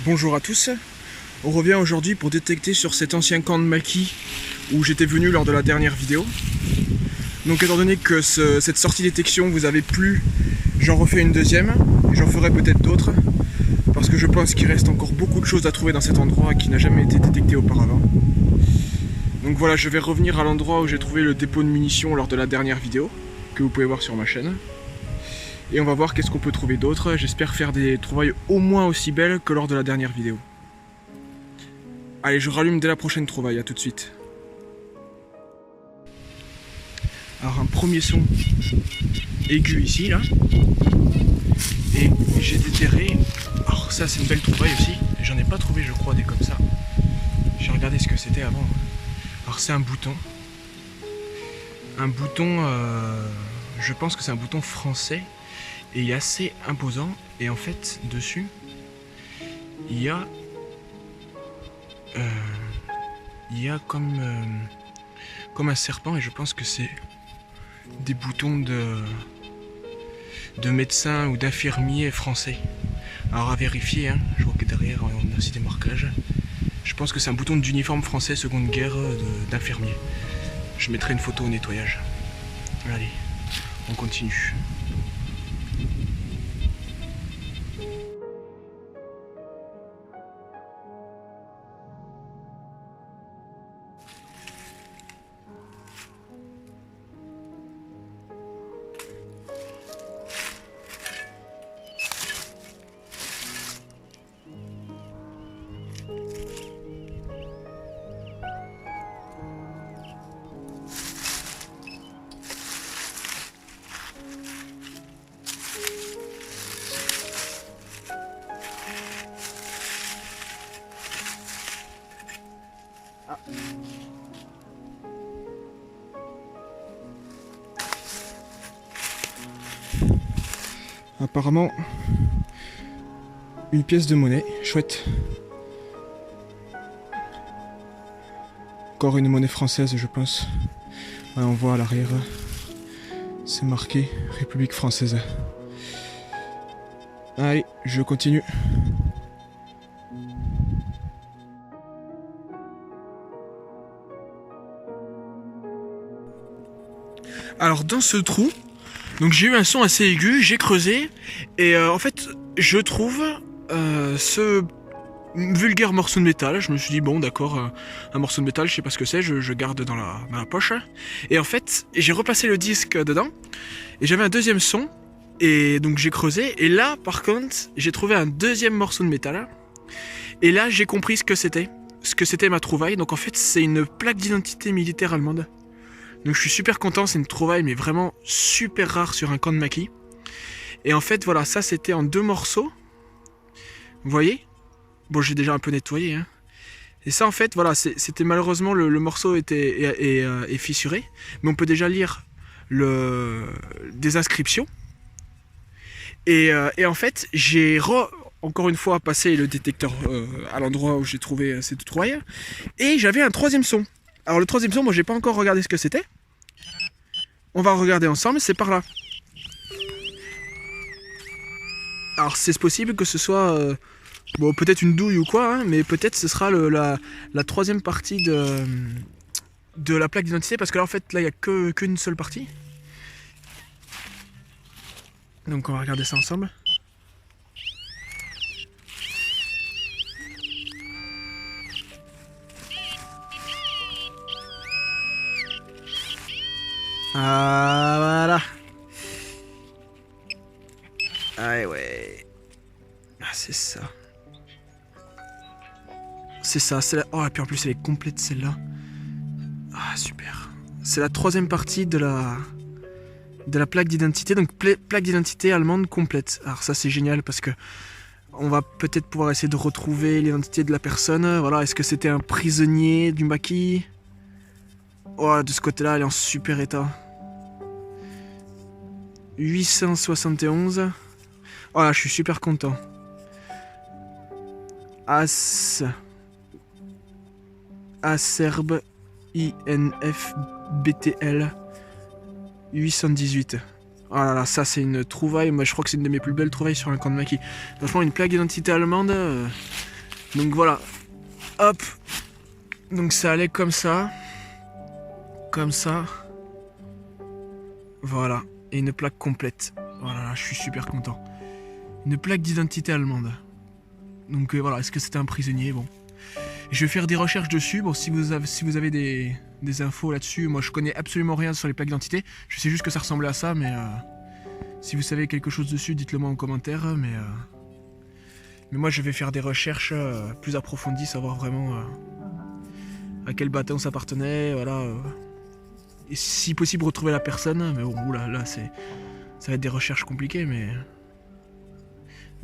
Bonjour à tous, on revient aujourd'hui pour détecter sur cet ancien camp de maquis où j'étais venu lors de la dernière vidéo. Donc étant donné que cette sortie détection vous avait plu, j'en refais une deuxième, et j'en ferai peut-être d'autres, parce que je pense qu'il reste encore beaucoup de choses à trouver dans cet endroit qui n'a jamais été détecté auparavant. Donc voilà, je vais revenir à l'endroit où j'ai trouvé le dépôt de munitions lors de la dernière vidéo, que vous pouvez voir sur ma chaîne. Et on va voir qu'est-ce qu'on peut trouver d'autre. J'espère faire des trouvailles au moins aussi belles que lors de la dernière vidéo. Allez, je rallume dès la prochaine trouvaille, à tout de suite. Alors un premier son aigu ici, là. Et j'ai déterré. Alors ça c'est une belle trouvaille aussi. J'en ai pas trouvé je crois des comme ça. J'ai regardé ce que c'était avant. Alors c'est un bouton. Un bouton, je pense que c'est un bouton français. Et il est assez imposant. Et en fait, dessus, il y a comme un serpent. Et je pense que c'est des boutons de médecins ou d'infirmiers français. Alors à vérifier, hein. Je vois que derrière, on a aussi des marquages. Je pense que c'est un bouton d'uniforme français seconde guerre d'infirmier. Je mettrai une photo au nettoyage. Allez, on continue. Ah. Apparemment, une pièce de monnaie, chouette. Encore une monnaie française, je pense. Ouais, on voit à l'arrière, c'est marqué République française. Allez, je continue. Alors dans ce trou, donc j'ai eu un son assez aigu, j'ai creusé et en fait je trouve ce vulgaire morceau de métal. Je me suis dit bon d'accord, un morceau de métal, je sais pas ce que c'est, je garde dans la poche. Et en fait j'ai replacé le disque dedans et j'avais un deuxième son et donc j'ai creusé et là par contre j'ai trouvé un deuxième morceau de métal et là j'ai compris ce que c'était ma trouvaille. Donc en fait c'est une plaque d'identité militaire allemande. Donc je suis super content, c'est une trouvaille mais vraiment super rare sur un camp de maquis. Et en fait voilà, ça c'était en 2 morceaux. Vous voyez? Bon, j'ai déjà un peu nettoyé, hein. Et ça en fait voilà, c'était malheureusement le morceau est fissuré. Mais on peut déjà lire des inscriptions. Et en fait j'ai encore une fois passé le détecteur à l'endroit où j'ai trouvé cette trouvaille. Et j'avais un troisième son. Alors le troisième son, moi j'ai pas encore regardé ce que c'était. On va regarder ensemble, c'est par là. Alors c'est possible que ce soit bon, peut-être une douille ou quoi, hein, mais peut-être ce sera la troisième partie de la plaque d'identité, parce que là en fait là il n'y a qu'une seule partie. Donc on va regarder ça ensemble. Ah voilà. Ah ouais. Ah c'est ça. C'est ça, c'est la... Oh et puis en plus elle est complète celle-là. Ah super. C'est la troisième partie de la plaque d'identité. Donc plaque d'identité allemande complète. Alors ça c'est génial parce que on va peut-être pouvoir essayer de retrouver l'identité de la personne. Voilà, est-ce que c'était un prisonnier du maquis? Oh, de ce côté-là elle est en super état. 871. Voilà, je suis super content. Acerbe INFBTL 818. Oh là là, ça c'est une trouvaille. Moi je crois que c'est une de mes plus belles trouvailles sur un camp de maquis. Franchement, une plaque d'identité allemande, Donc voilà, hop, donc ça allait comme ça, voilà, et une plaque complète. Voilà, je suis super content. Une plaque d'identité allemande. Donc voilà, est-ce que c'était un prisonnier? Bon. Je vais faire des recherches dessus. Bon, si vous avez des infos là-dessus, moi je connais absolument rien sur les plaques d'identité. Je sais juste que ça ressemblait à ça, mais si vous savez quelque chose dessus, dites-le moi en commentaire. Mais moi je vais faire des recherches plus approfondies, savoir vraiment à quel bataillon ça appartenait, voilà. Et si possible retrouver la personne, mais bon, là ça va être des recherches compliquées, mais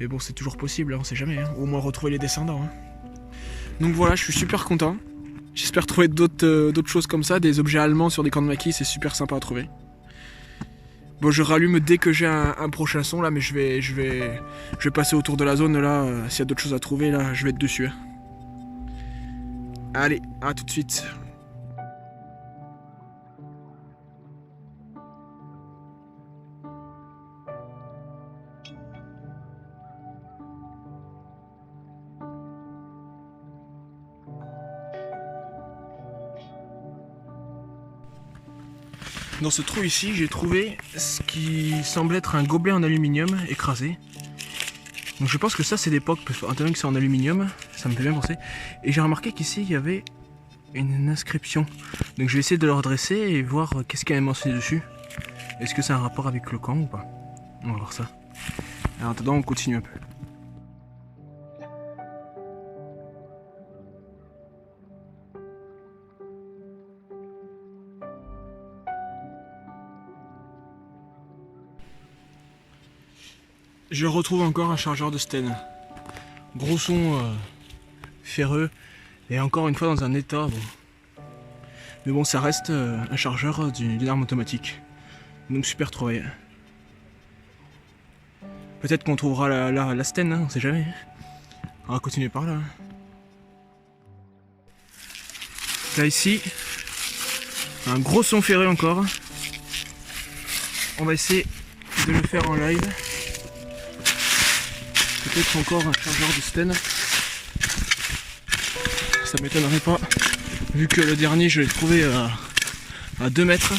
bon, c'est toujours possible, hein, on sait jamais. Hein. Au moins retrouver les descendants. Hein. Donc voilà, je suis super content. J'espère trouver d'autres choses comme ça, des objets allemands sur des camps de maquis, c'est super sympa à trouver. Bon, je rallume dès que j'ai un prochain son là, mais je vais passer autour de la zone là. S'il y a d'autres choses à trouver là, je vais être dessus. Hein. Allez, à tout de suite. Dans ce trou ici, j'ai trouvé ce qui semble être un gobelet en aluminium écrasé. Donc je pense que ça c'est d'époque, parce que que c'est en aluminium, ça me fait bien penser. Et j'ai remarqué qu'ici il y avait une inscription. Donc je vais essayer de le redresser et voir qu'est-ce qu'il y a mentionné dessus. Est-ce que c'est un rapport avec le camp ou pas? On va voir ça. Alors en attendant, on continue un peu. Je retrouve encore un chargeur de Sten. Gros son ferreux et encore une fois dans un état bon. Mais bon, ça reste un chargeur d'une arme automatique. Donc super trouvé. Peut-être qu'on trouvera la Sten, hein, on sait jamais. On va continuer par là. Là ici, un gros son ferreux encore. On va essayer de le faire en live. Peut-être encore un chargeur de Sten. Ça m'étonnerait pas, vu que le dernier je l'ai trouvé à 2 mètres.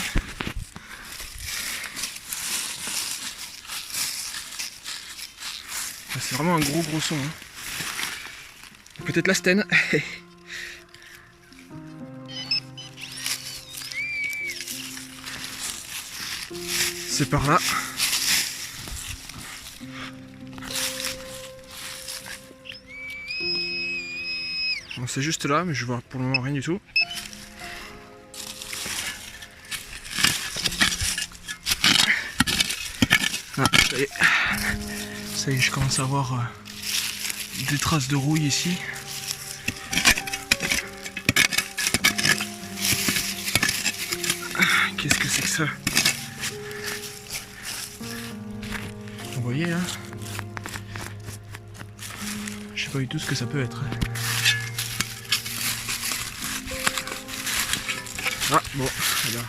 C'est vraiment un gros son. Hein. Peut-être la Sten. C'est par là. Bon, c'est juste là, mais je vois pour le moment rien du tout. Ah, ça y est. Ça y est, je commence à voir des traces de rouille ici. Qu'est-ce que c'est que ça? Vous voyez là? Je sais pas du tout ce que ça peut être. Ah bon, alors,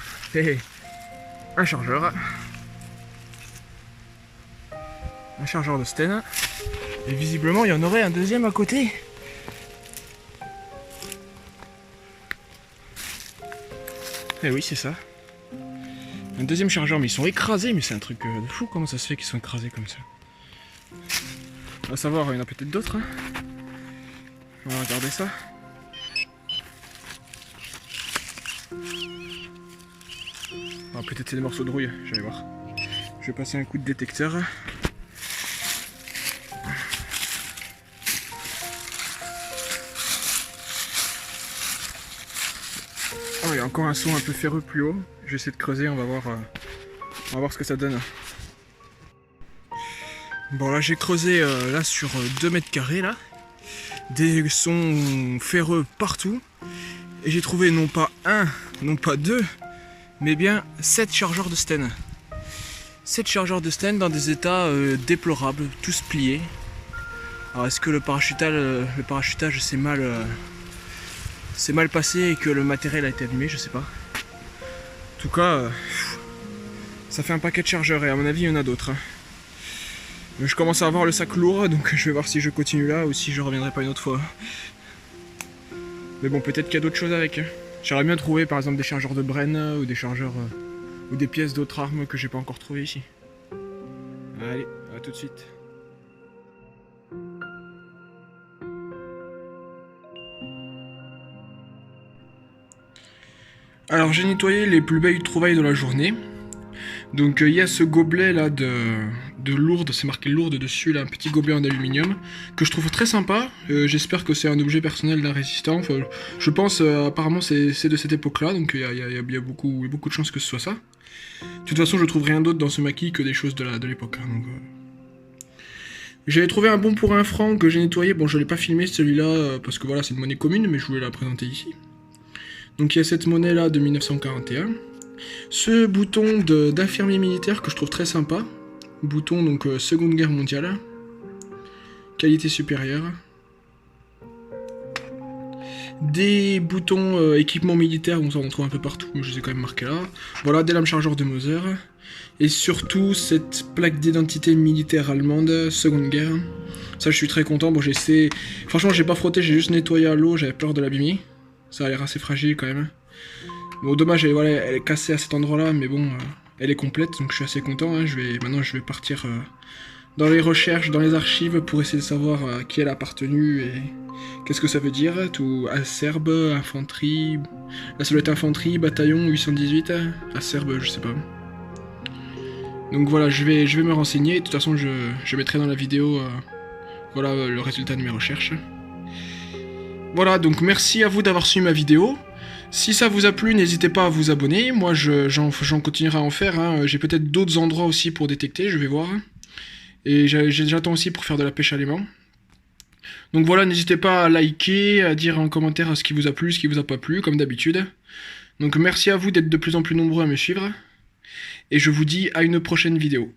un chargeur. Un chargeur de Sten. Et visiblement il y en aurait un deuxième à côté. Eh oui, c'est ça. Un deuxième chargeur, mais ils sont écrasés, mais c'est un truc de fou, comment ça se fait qu'ils sont écrasés comme ça. On va savoir, il y en a peut-être d'autres. Hein. On va regarder ça. Ah, peut-être c'est des morceaux de rouille, je vais voir. Je vais passer un coup de détecteur. Oh, il y a encore un son un peu ferreux plus haut. Je vais essayer de creuser, on va voir ce que ça donne. Bon là j'ai creusé là sur 2 mètres carrés là. Des sons ferreux partout. Et j'ai trouvé non pas un, non pas deux, mais bien 7 chargeurs de Sten. 7 chargeurs de Sten dans des états déplorables, tous pliés. Alors est-ce que le parachutage s'est mal passé et que le matériel a été abîmé, je sais pas. En tout cas, ça fait un paquet de chargeurs et à mon avis il y en a d'autres. Hein. Je commence à avoir le sac lourd, donc je vais voir si je continue là ou si je reviendrai pas une autre fois. Mais bon, peut-être qu'il y a d'autres choses avec. J'aimerais bien trouver par exemple des chargeurs de Bren ou des chargeurs ou des pièces d'autres armes que j'ai pas encore trouvées ici. Allez, à tout de suite. Alors j'ai nettoyé les plus belles trouvailles de la journée. Donc il y a ce gobelet là de Lourdes, c'est marqué Lourdes dessus, là, un petit gobelet en aluminium, que je trouve très sympa. J'espère que c'est un objet personnel d'un résistant. Enfin, je pense, apparemment c'est de cette époque-là, donc il y a beaucoup de chances que ce soit ça. De toute façon, je trouve rien d'autre dans ce maquis que des choses de l'époque. Hein, J'avais trouvé un bon pour 1 franc que j'ai nettoyé. Bon, je l'ai pas filmé celui-là, parce que voilà, c'est une monnaie commune, mais je voulais la présenter ici. Donc il y a cette monnaie là de 1941. Ce bouton d'infirmier militaire que je trouve très sympa. Bouton donc Seconde Guerre mondiale. Qualité supérieure. Des boutons équipement militaire, bon ça on en trouve un peu partout, mais je les ai quand même marqués là. Voilà, des lames chargeurs de Mauser. Et surtout cette plaque d'identité militaire allemande, Seconde Guerre. Ça je suis très content, bon j'ai essayé... Franchement j'ai pas frotté, j'ai juste nettoyé à l'eau, j'avais peur de l'abîmer. Ça a l'air assez fragile quand même. Bon, dommage, voilà, elle est cassée à cet endroit-là, mais bon, elle est complète, donc je suis assez content. Hein. Maintenant, je vais partir dans les recherches, dans les archives, pour essayer de savoir à qui elle a appartenu et qu'est-ce que ça veut dire. Tout Acerbe, infanterie... Là, ça doit être infanterie, bataillon 818. Acerbe, je sais pas. Donc voilà, je vais me renseigner. De toute façon, je mettrai dans la vidéo voilà, le résultat de mes recherches. Voilà, donc merci à vous d'avoir suivi ma vidéo. Si ça vous a plu, n'hésitez pas à vous abonner. Moi, j'en continuerai à en faire. Hein. J'ai peut-être d'autres endroits aussi pour détecter, je vais voir. Et j'attends aussi pour faire de la pêche à l'aimant. Donc voilà, n'hésitez pas à liker, à dire en commentaire ce qui vous a plu, ce qui vous a pas plu, comme d'habitude. Donc merci à vous d'être de plus en plus nombreux à me suivre. Et je vous dis à une prochaine vidéo.